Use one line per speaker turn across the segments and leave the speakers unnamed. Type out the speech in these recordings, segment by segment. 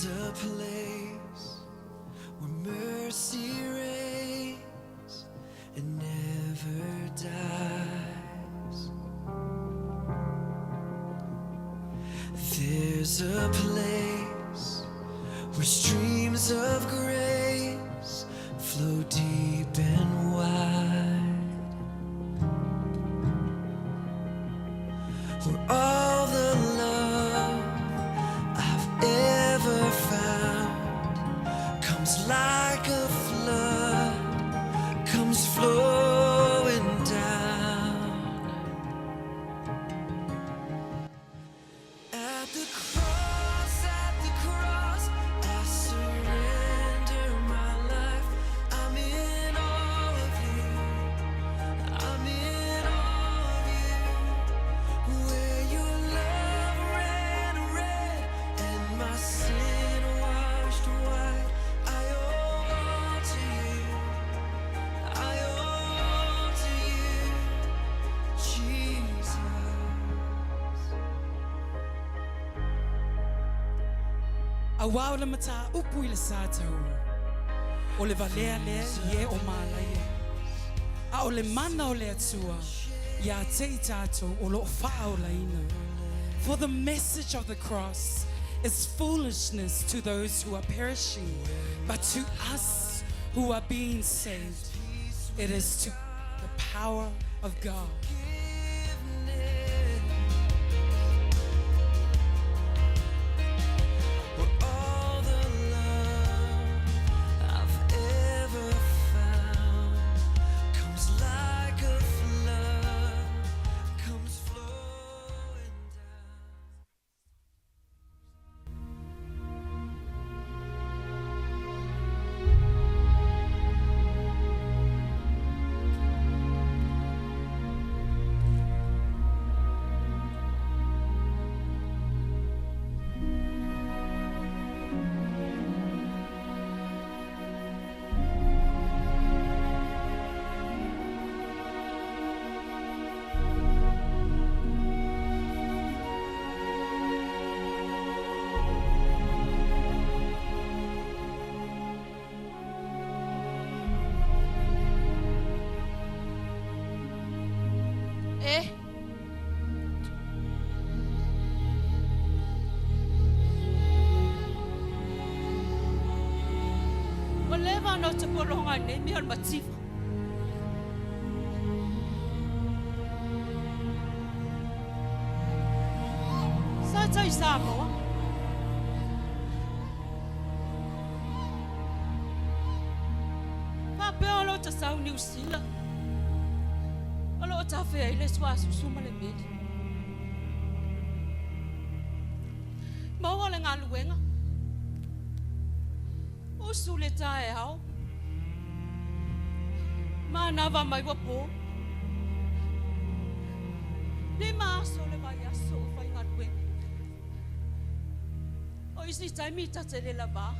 There's a place where mercy reigns and never dies. There's a place where streams of grace flow deep and wide, where all the love I've ever found comes like a flood, comes flowing down. At the cross, I surrender my life. I'm in all of you. I'm in all of you. Where your love ran red and my sin washed white. I owe all to you. I owe all to you, Jesus.
A wau le mata upu i le sātau. O le valea lea ie o mālaia. A o le mana o le atua. Ia te i tātou o lo wha o laina. For the message of the cross is foolishness to those who are perishing. But to us who are being saved, it is to the power of God.
Where all the love I've ever found comes like a flood, comes flowing down.
O lewa no te polonga nei mea o matiwa. Sa tai sa moa. Pa pea o lo ta sau New Zealand. O lo ta whea i le swa susuma le meri. Maua le ngā luenga. Usu le tae hao. Manawa mai wapo. Le maaso le mai aso o whai ngarue. O isi taimi tate le lava.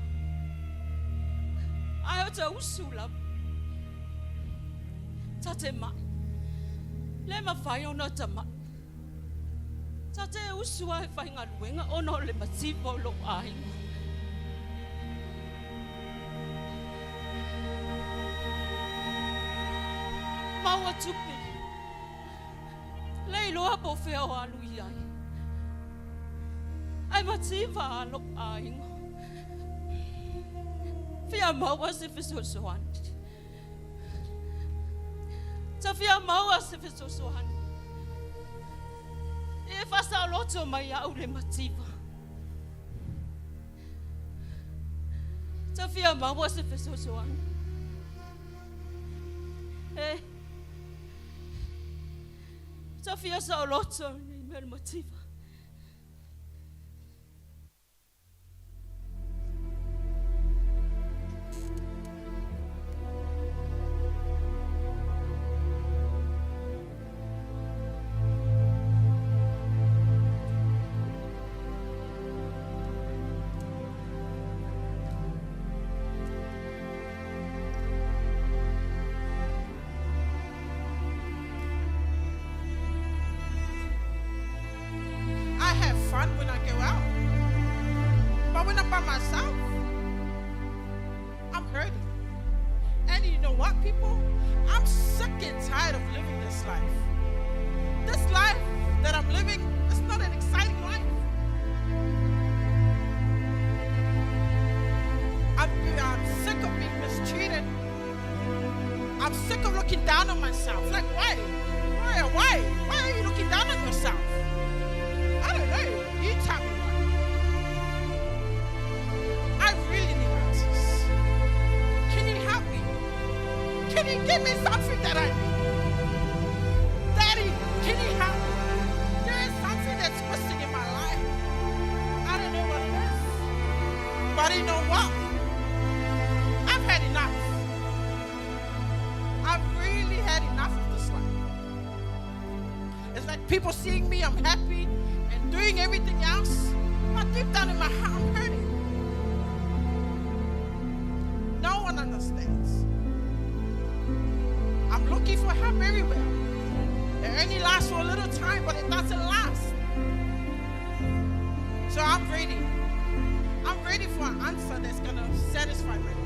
Ai o ta usu la. Tate mai. Le mawhai o na ta mai. Tate usu ai whai ngaruenga ono le matipo lo ai. Maua tupe. Lei loa po whea o alu i ai. Ai matiwa alo ai. Whia maua se whisosoan. Ta whia maua se whisosoan. E whasa loto mai au le matiwa. Ta whia maua se whisosoan. Ta whia sa loto ni me le matiwa.
When I go out. But when I'm by myself, I'm hurting. And you know what, people? I'm sick and tired of living this life. This life that I'm living is not an exciting life. I'm sick of being mistreated. I'm sick of looking down on myself. Like, why? Why are you looking down on yourself? I don't know. You tell me why. I really need answers. Can you help me? Can you give me something that I need? Daddy, can you help me? There is something that's missing in my life. I don't know what it is. But you know what? I've had enough. I've really had enough of this life. It's like people seeing me, I'm happy and doing everything else, but deep down in my heart, I'm hurting. No one understands. I'm looking for help everywhere. It only lasts for a little time, but it doesn't last. So I'm ready. I'm ready for an answer that's going to satisfy my need.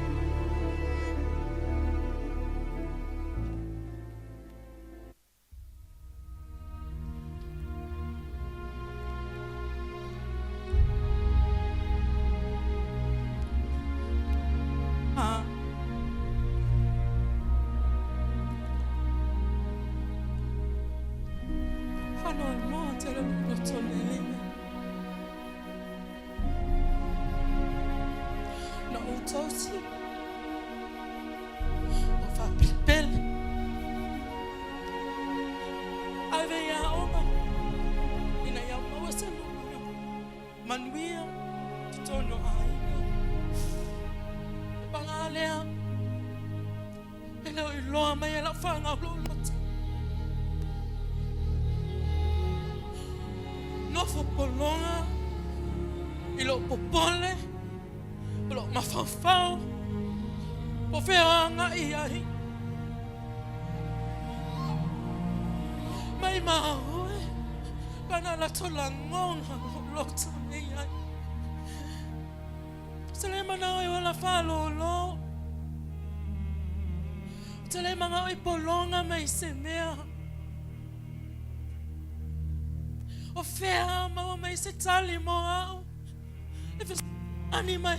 O fea ma mai se tali mo au. If it's anime.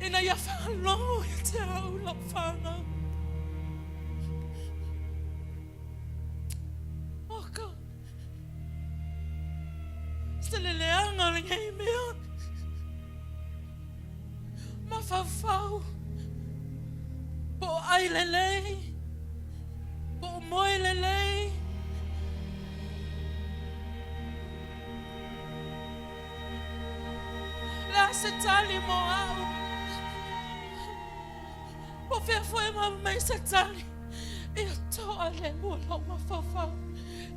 Ina ya fa lo ya te au la fanga. Oh God. Stelle leanga ngai mea. Ma fa fau. Po ai lele. Po moi lele. Se tali mo au. O fe foi ma mai se tali. E to ale mo lo ma fa fa.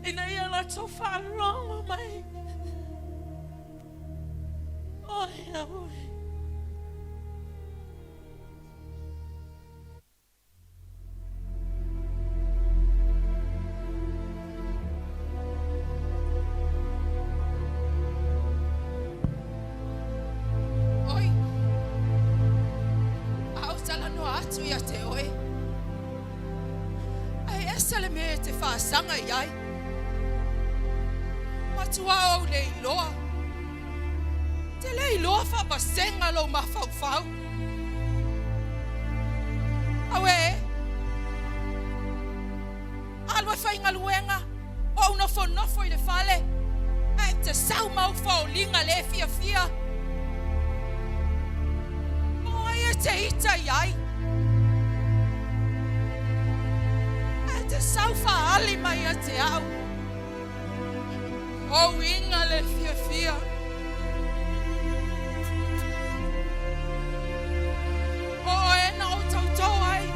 E na ia la to fa long mai. Oh ya oi.
Sanga yai matua o le loa te le loa fa basenga lo ma fau fau awe alwa fa inga luenga o no fo i le fale e te sau mau fa o linga le fia fia o ai te ita yai Saufa ali mai a te au. O inga le fia fia. O e na o tau ai.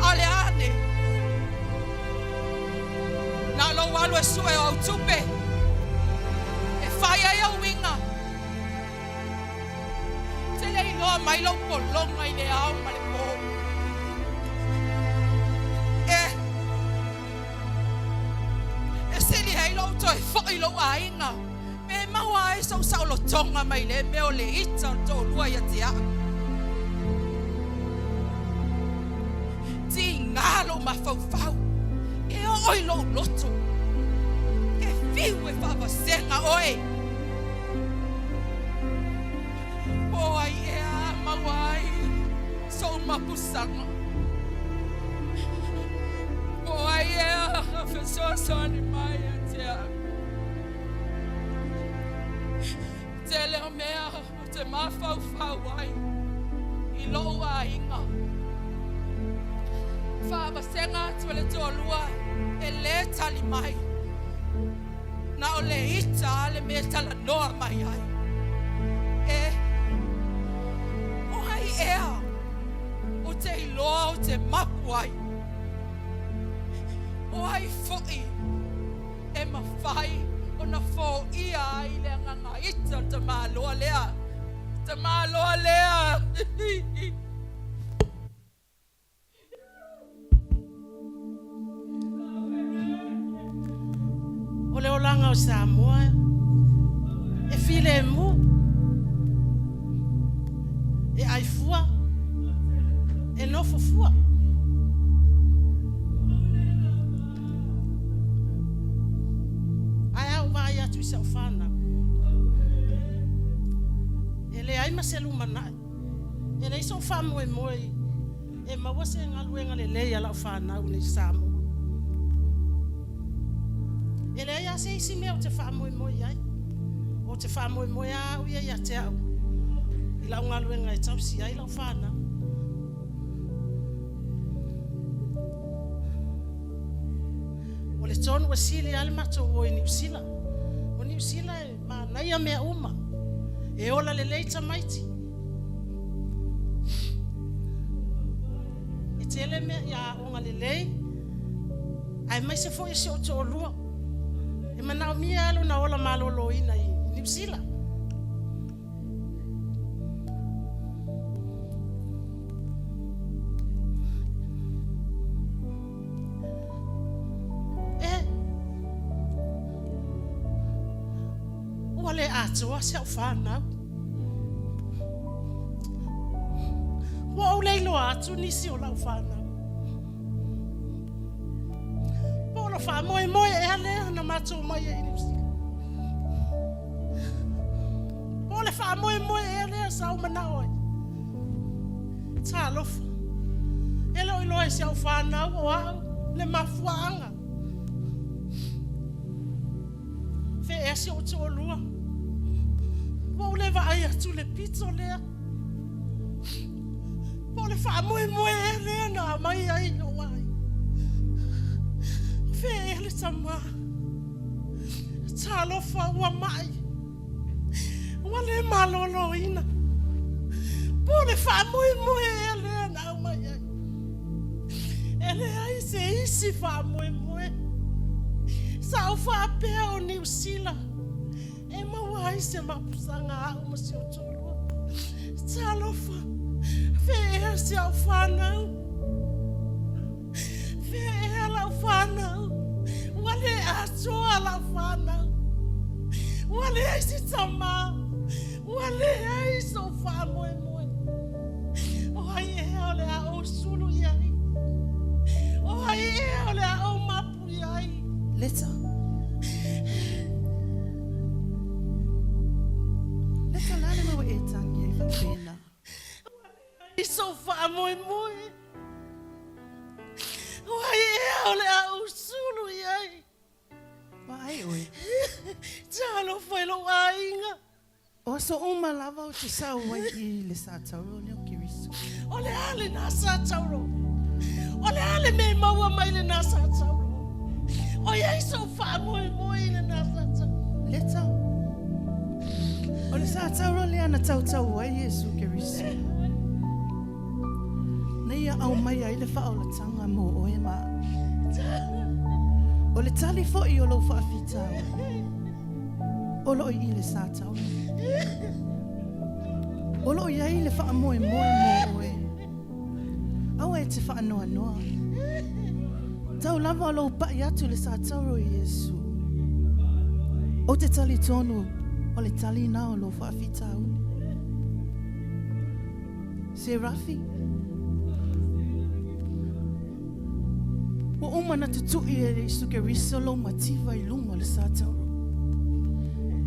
Ale ane. Na lo walu e sue o tupe. E whai ai au inga. Te lei loa mai lo polonga i le au ma le po. E fo i lo ainga ai so lo tonga mai le me o le ita o to lua ia te a. Ti ngalo ma fau e oi lo loto. E fiu e fava senga oi. O ai e a mawai so mapusanga. O ai e a fesoso ni mai a te a. Te leo mea o te mawhau ai I loo a inga. Whaaba senga tuele tō lua e le tali mai. Na o le ita le me tala noa mai ai. E o hai ea o te iloa o te mapu ai. O hai fo'i e mawhai o na fō ia ai le nganga ita te māloa lea. Te māloa lea.
O le olanga o Samoa e file mu e ai fua e nofo fua ai au vai atu I saufana e le ai maselu manai e le iso famu e moi e mawase ngaluenga le leia la fana uni Samoa e le ia se isi mea o te whaamoi moi ai. O te whaamoi moi a uia ia te au. I lau ngaluenga e tausi ai lau whana. O le tonu wa sili ale mato o I New Zealand. O New Zealand e ma naia mea uma. E ola le leita maiti. E tele mea ia onga le lei. Ai mai se fo I se o te olua. E manao mia alo na ola malolo ina I New Zealand. Ua le atoa se au whanau. Ua au leilo atu nisi o lau whanau. Polo wha moe moe e ale na mato mai e New Zealand. Polo wha moe moe e ale sa au manao ai. Tā lofa. Elo ilo e se au whanau o au le mafuanga. Fe e se o te o lua. Polo le va ai atu le pizzo lea. Polo wha moe moe e ale na mai ai o ai. Ele sama talofa ua mai ua le malolo ina pole wha mui mui ele na mai ai ele ai se isi wha mui mui sa u wha pea o New Zealand e maua ai se mapusanga au masi o tolua talofa fe e se au whanau fe e la whanau wale asoa la fana wale aisi tama wale aiso fa moe moe o ai e ole a o sulu yai o ai e ole a o mapu yai
Leta lale mo e tangi e whapena.
iso fa moe moe o ai e ole a o sulu yai
Vai oi.
Talo foi lo ainga.
O so uma lava o te sau wai I le sa tauro leo kiriso.
Ole ale na sa tauro. Ole ale me maua mai le na sa tauro. O ia iso fa moi moi le na sa tauro.
Leta. O le sa tauro le ana tau tau wai Yesu kiriso. Nei au mai ai le wha o la tanga mo o e maa. O le tali fo I o lo whaafitau. O lo I le sātau. O lo I le wha moe moe mo oe. Au e te wha noa noa. Tau lava o lo pai atu le sātau o Yesu. O te tali tonu
O le tali na o lo whaafita uni. Se rafi. O umana tutui e suke risolo mativa I lunga le sātauro.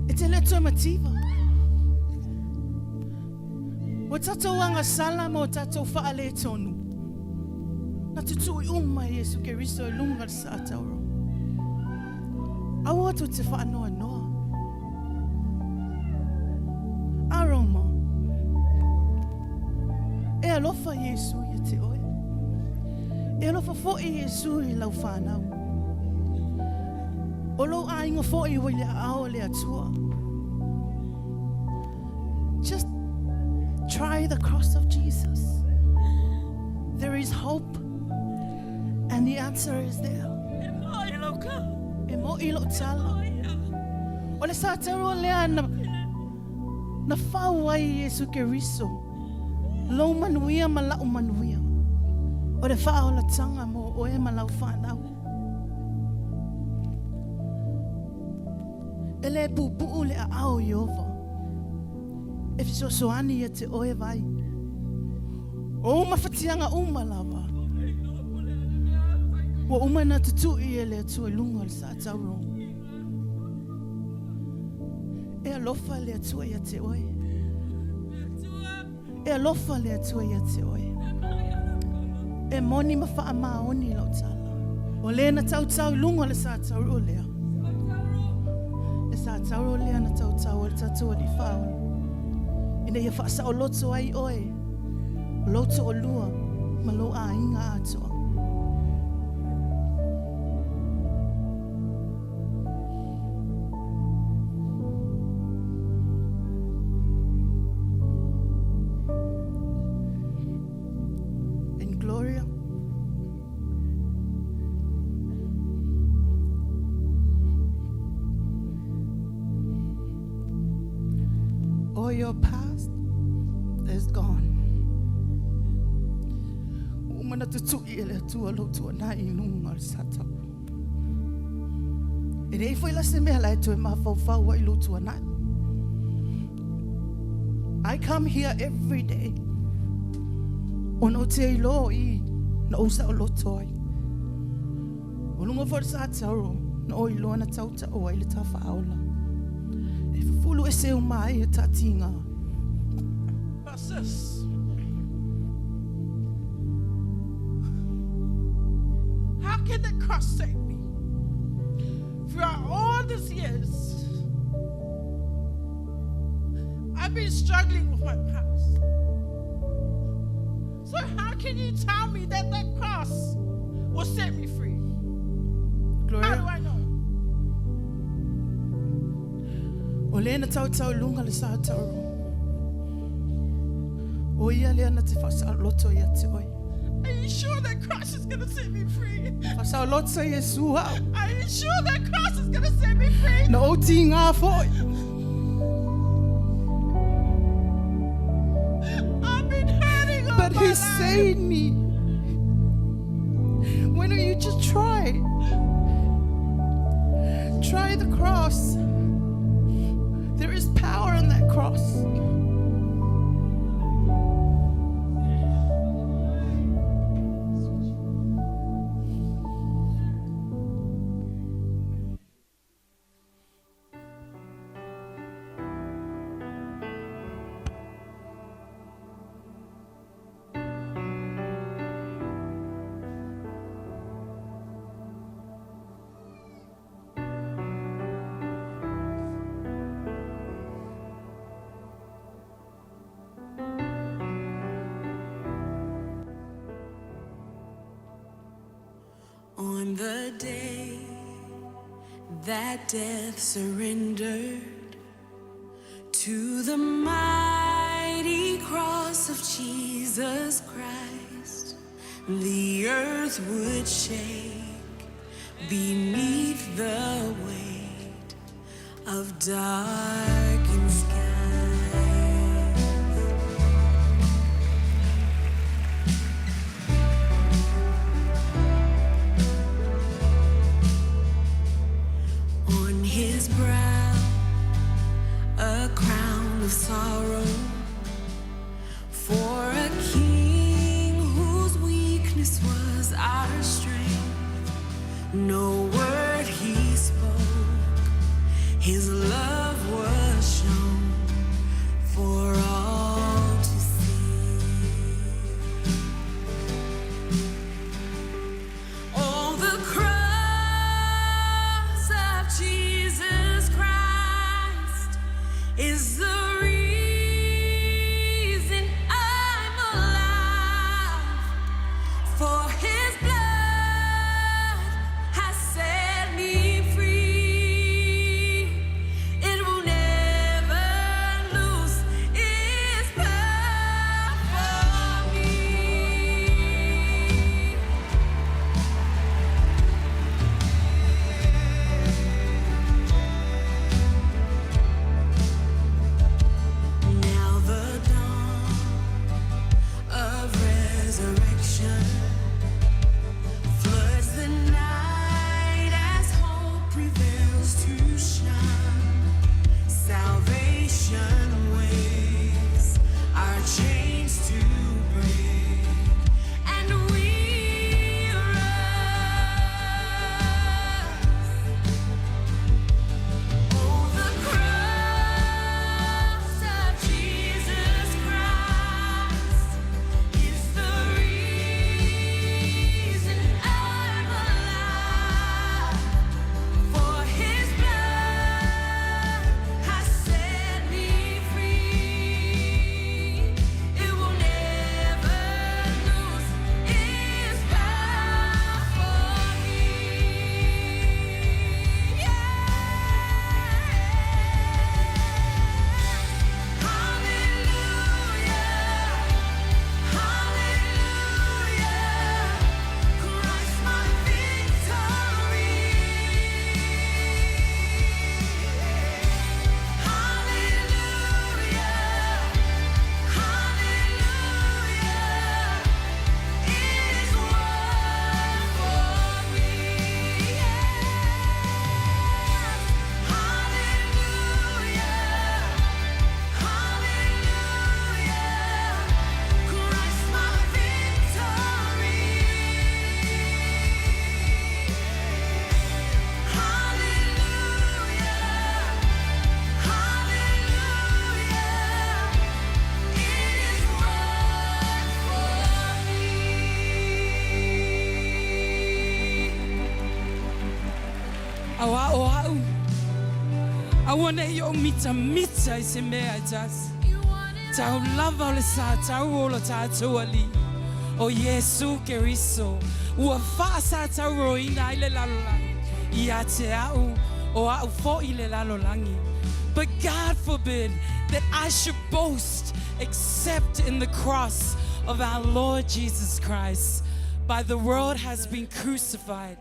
E te leto mativa. O tatou anga sala mo tatou whaale tonu. Na tutui umai e suke riso I lunga le sātauro. Awa tu te whaanoa noa. Aroma. E alofa Yesu I te oe. E alofa fo'i Yesu I lau whanau. O lo a inga fo'i wai le ao le atua. Just try the cross of Jesus. There is hope. And the answer is there. E mo ilo tala. O le sātaro lea na whau ai Yesu ke riso. Lo manuia ma lau manuia. O le whao la tanga mo o e ma lau whanau. E le pupu le a ao Iova. E fiso soani e te oe vai. O mawhatianga umalawa. Wa umana tutui e le atua lunga le sātauro. E alofa le atua ia te oe. E alofa le atua ia te oe. E moni mawha maoni lau tala. O le na tautau lunga le sātauro lea. Le sātauro lea na tautau le tatua di whao. Ina ia whaasa o loto ai oe. O loto o lua. Ma lo a inga atoa. All your past is gone. Umana tutui ele tua lotua na inunga le sātau. E rei foi la se mea lai tu e mawhau wa I lotua na. I come here every day. Ono te ilo I na usa o loto ai. O lunga for sātau na o ilo na tauta o ai le tafa aula. E fulu e se umai e tatinga.
Sis, how can the cross save me? Throughout all these years, I've been struggling with my past. So how can you tell me that that cross will set me free?
Gloria.
How do I know?
O le na tautau lunga le sātauro. O ia lea na te whasa loto ia te oi.
Are you sure that cross is going to set me free?
Whasa loto Yesu au.
Are you sure that cross is going to set me free?
Na o ti ngā foi.
I've been hurting all
But
my
he
life.
saved me. Why don't you just try? Try the cross. There is power in that cross.
On the day that death surrendered to the mighty cross of Jesus Christ, the earth would shake beneath the weight of darkened skies. On his brow of sorrow, for a king whose weakness was our strength. No word he spoke, his love was shown for all to see. Oh, the cross of Jesus Christ is the reason I'm alive, for his blood has set me free. It will never lose its power for me. Now the dawn of resurrection floods the night as hope prevails to shine. Salvation waits our chains to break, and we rise. Oh, the cross of Jesus Christ is the reason I'm alive, for his blood has set me free. It will never lose its power for me.
I want to yo mita is mea just. Tau lava o le sa tau o lo tātou ali. O Yesu Keriso. Ua wha sa tau roina i le lalolangi. Ia te au o au fo i le lalolangi. But God forbid that I should boast except in the cross of our Lord Jesus Christ. By the world has been crucified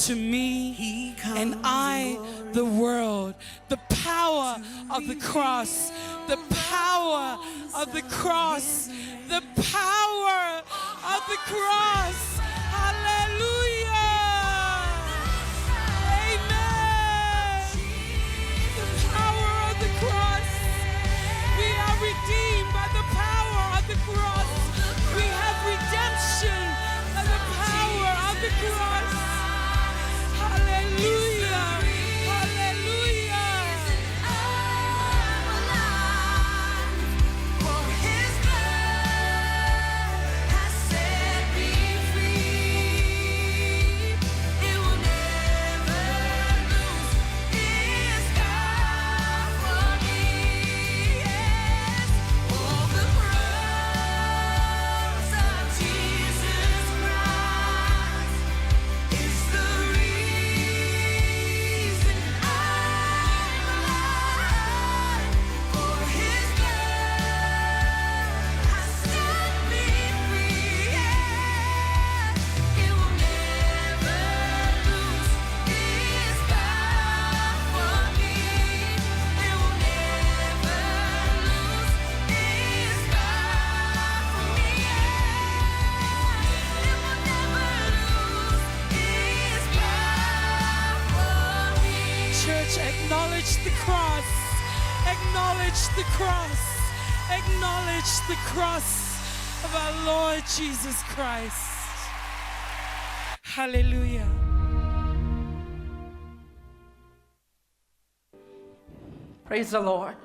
to me and I the world. The power of the cross, the power of the cross, the power of the cross. Hallelujah. Amen. The power of the cross. We are redeemed by the power of the cross. We have redemption by the power of the cross. Hallelujah. Hallelujah.
For his blood has set me free. It will never lose its power for me. Yes, oh, the cross of Jesus Christ is the reason I'm alive. For his blood has set me free. Yeah, it will never lose its power for me. It will never lose its power for me. It will never lose its power for me.
Church, acknowledge the cross. Acknowledge the cross. Acknowledge the cross of our Lord Jesus Christ. Hallelujah.
Praise the Lord.